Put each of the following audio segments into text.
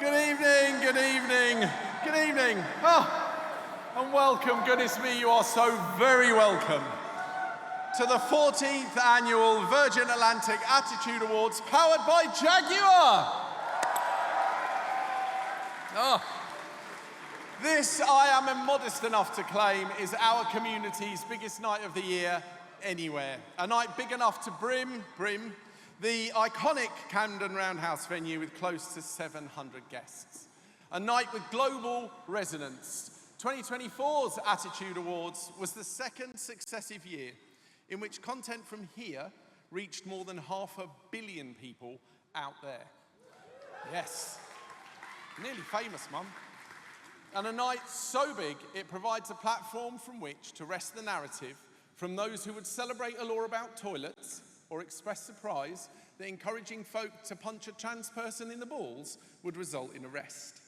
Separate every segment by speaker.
Speaker 1: Good evening, good evening, good evening. And welcome, goodness me, you are so very welcome to the 14th annual Virgin Atlantic Attitude Awards powered by Jaguar. This, I am modest enough to claim, is our community's biggest night of the year anywhere. A night big enough to brim the iconic Camden Roundhouse venue with close to 700 guests. A night with global resonance. 2024's Attitude Awards was the second successive year in which content from here reached more than 500 million people out there. Yes, nearly famous, Mum. And a night so big, it provides a platform from which to wrest the narrative from those who would celebrate a law about toilets or express surprise that encouraging folk to punch a trans person in the balls would result in arrest.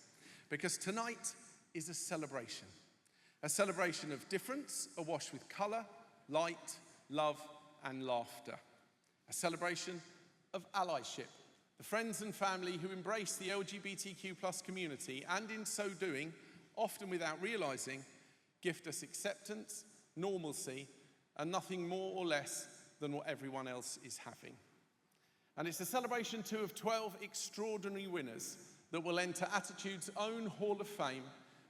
Speaker 1: Because tonight is a celebration of difference awash with colour, light, love and laughter. A celebration of allyship, the friends and family who embrace the LGBTQ+ community and in so doing, often without realising, gift us acceptance, normalcy and nothing more or less than what everyone else is having. And it's a celebration too of 12 extraordinary winners that will enter Attitude's own Hall of Fame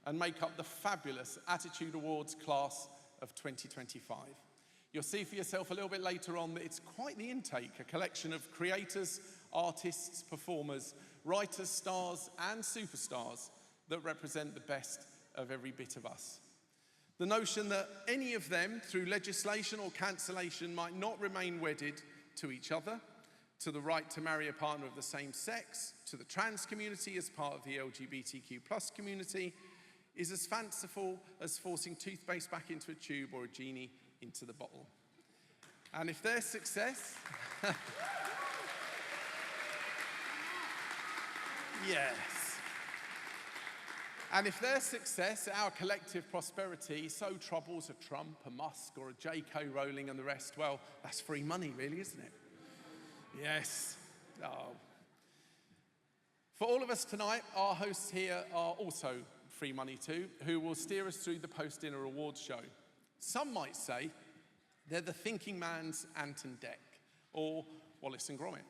Speaker 1: and make up the fabulous Attitude Awards class of 2025. You'll see for yourself a little bit later on that it's quite the intake, a collection of creators, artists, performers, writers, stars and superstars that represent the best of every bit of us. The notion that any of them, through legislation or cancellation, might not remain wedded to each other, to the right to marry a partner of the same sex, to the trans community as part of the LGBTQ+ community, is as fanciful as forcing toothpaste back into a tube or a genie into the bottle. And if their success... Yes. And if their success, our collective prosperity, so troubles a Trump, a Musk, or a J.K. Rowling and the rest, well, that's free money, really, isn't it? Yes. Oh. For all of us tonight, our hosts here are also free money too, who will steer us through the post-dinner awards show. Some might say they're the thinking man's Ant and Dec, or Wallace and Gromit.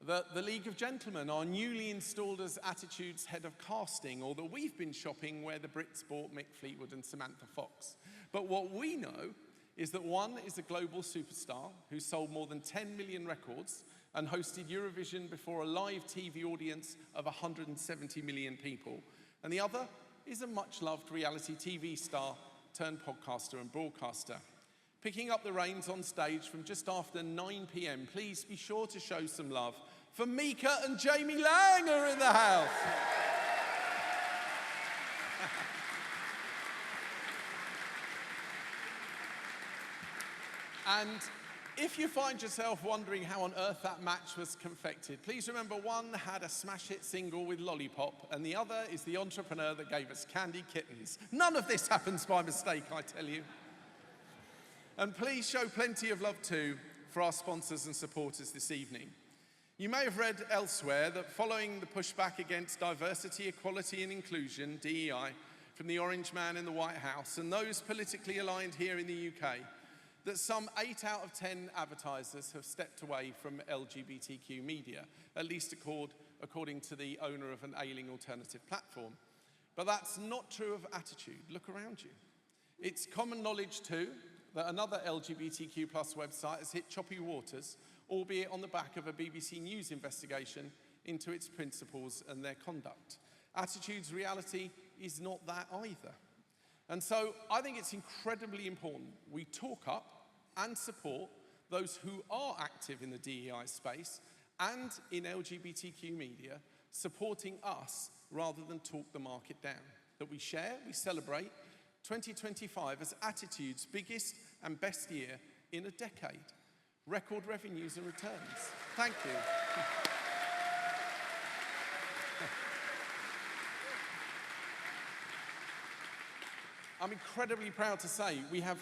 Speaker 1: The League of Gentlemen are newly installed as Attitude's head of casting, or that we've been shopping where the Brits bought Mick Fleetwood and Samantha Fox. But what we know is that one is a global superstar who sold more than 10 million records and hosted Eurovision before a live TV audience of 170 million people. And the other is a much-loved reality TV star turned podcaster and broadcaster. Picking up the reins on stage from just after 9 p.m, please be sure to show some love for Mika and Jamie Lang are in the house. And if you find yourself wondering how on earth that match was confected, please remember one had a smash hit single with Lollipop and the other is the entrepreneur that gave us Candy Kittens. None of this happens by mistake, I tell you. And please show plenty of love too for our sponsors and supporters this evening. You may have read elsewhere that following the pushback against diversity, equality and inclusion, DEI, from the Orange Man in the White House and those politically aligned here in the UK, that some 8 out of 10 advertisers have stepped away from LGBTQ media, at least according to the owner of an ailing alternative platform. But that's not true of Attitude. Look around you. It's common knowledge too that another LGBTQ+ website has hit choppy waters, albeit on the back of a BBC News investigation into its principles and their conduct. Attitude's reality is not that either. And so I think it's incredibly important we talk up and support those who are active in the DEI space and in LGBTQ media, supporting us rather than talk the market down. That we share, we celebrate 2025 as Attitude's biggest and best year in a decade. Record revenues and returns. Thank you. I'm incredibly proud to say we have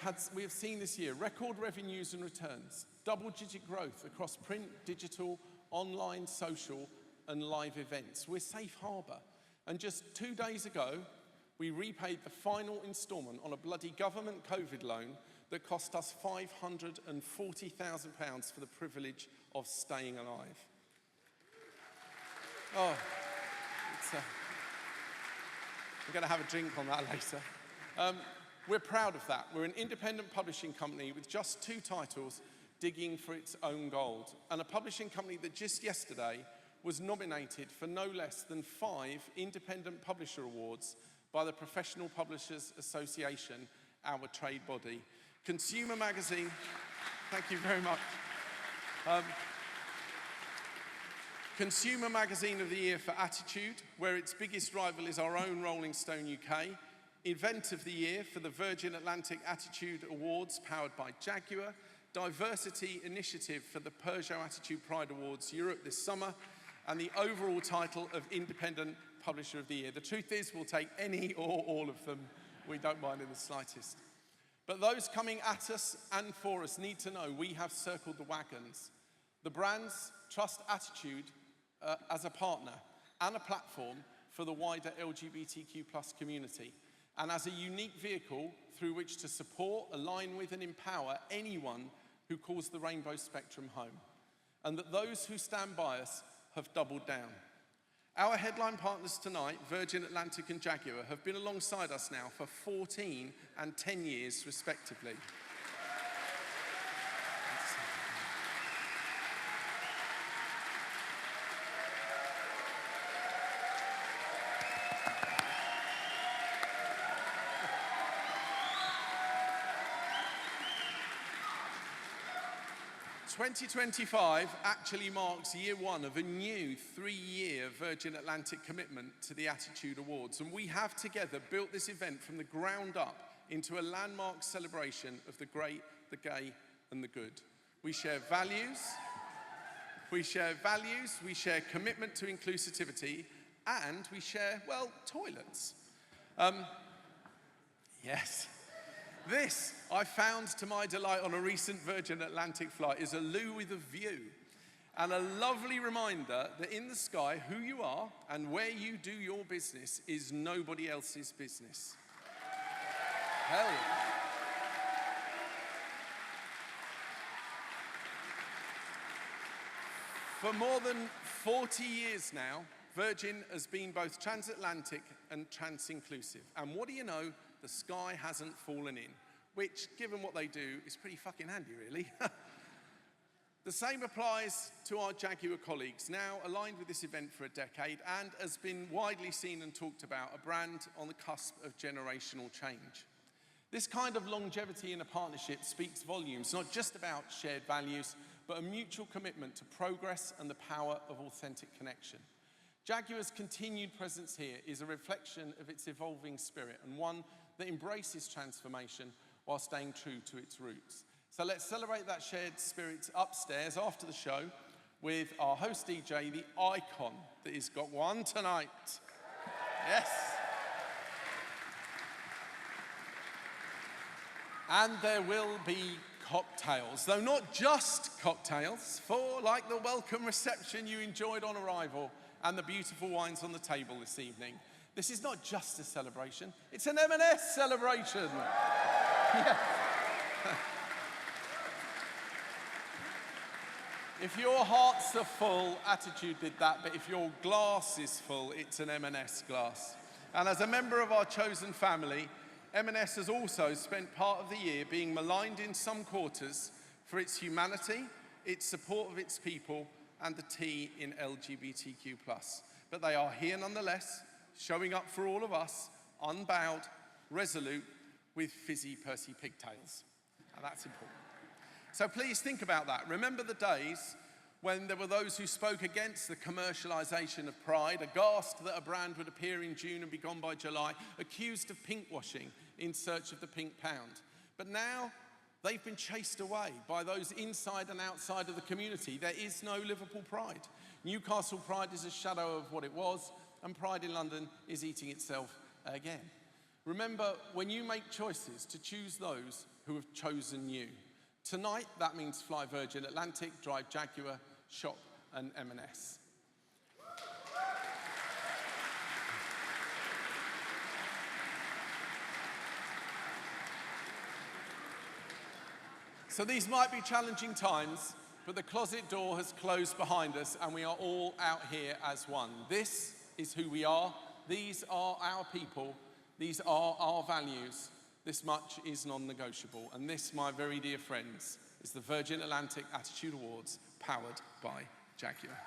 Speaker 1: seen this year record revenues and returns, double-digit growth across print, digital, online, social, and live events. We're safe harbour. And just 2 days ago, we repaid the final instalment on a bloody government COVID loan that cost us £540,000 for the privilege of staying alive. Oh, we're going to have a drink on that later. We're proud of that. We're an independent publishing company with just 2 titles digging for its own gold, and a publishing company that just yesterday was nominated for no less than 5 independent publisher awards by the Professional Publishers Association, our trade body. Consumer Magazine, thank you very much. Consumer Magazine of the Year for Attitude, where its biggest rival is our own Rolling Stone UK. Event of the Year for the Virgin Atlantic Attitude Awards, powered by Jaguar. Diversity Initiative for the Peugeot Attitude Pride Awards Europe this summer. And the overall title of Independent Publisher of the Year. The truth is, we'll take any or all of them. We don't mind in the slightest. But those coming at us and for us need to know we have circled the wagons. The brands trust Attitude as a partner and a platform for the wider LGBTQ+ community, and as a unique vehicle through which to support, align with, and empower anyone who calls the rainbow spectrum home. And that those who stand by us have doubled down. Our headline partners tonight, Virgin Atlantic and Jaguar, have been alongside us now for 14 and 10 years respectively. "2025 actually marks year 1 of a new 3-year Virgin Atlantic commitment to the Attitude Awards, and we have together built this event from the ground up into a landmark celebration of the great, the gay, and the good. We share values, we share commitment to inclusivity, and we share, well, toilets. Yes. This, I found to my delight on a recent Virgin Atlantic flight, is a loo with a view, and a lovely reminder that in the sky, who you are and where you do your business is nobody else's business. Hell yeah. For more than 40 years now, Virgin has been both transatlantic and trans-inclusive. And what do you know? The sky hasn't fallen in, which, given what they do, is pretty fucking handy, really. The same applies to our Jaguar colleagues, now aligned with this event for a decade and has been widely seen and talked about, a brand on the cusp of generational change. This kind of longevity in a partnership speaks volumes, not just about shared values, but a mutual commitment to progress and the power of authentic connection. Jaguar's continued presence here is a reflection of its evolving spirit, and one that embraces transformation while staying true to its roots. So let's celebrate that shared spirit upstairs after the show with our host DJ, the icon that has got one tonight. Yes. And there will be cocktails, though not just cocktails, for like the welcome reception you enjoyed on arrival and the beautiful wines on the table this evening. This is not just a celebration, it's an M&S celebration. Yeah. If your hearts are full, Attitude did that, but if your glass is full, it's an M&S glass. And as a member of our chosen family, M&S has also spent part of the year being maligned in some quarters for its humanity, its support of its people, and the T in LGBTQ+. But they are here nonetheless, showing up for all of us, unbowed, resolute, with fizzy Percy pigtails. And that's important. So please think about that. Remember the days when there were those who spoke against the commercialisation of pride, aghast that a brand would appear in June and be gone by July, accused of pinkwashing in search of the pink pound. But now, they've been chased away by those inside and outside of the community. There is no Liverpool Pride. Newcastle Pride is a shadow of what it was, and Pride in London is eating itself again. Remember, when you make choices, to choose those who have chosen you. Tonight, that means fly Virgin Atlantic, drive Jaguar, shop an M&S. So these might be challenging times, but the closet door has closed behind us and we are all out here as one. This is who we are. These are our people. These are our values. This much is non-negotiable. And this, my very dear friends, is the Virgin Atlantic Attitude Awards, powered by Jaguar.